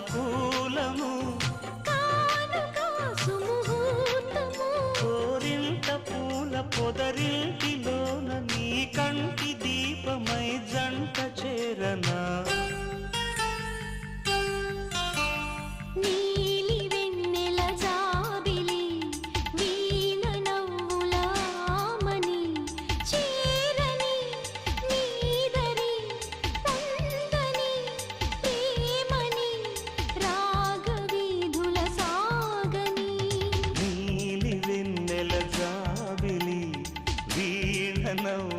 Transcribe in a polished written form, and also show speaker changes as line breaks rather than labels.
సానుకూలము కోరింత పూల పొదరింటిలోన నీ కంటి దీపమై జంట చేరనా వీణ నవ్వు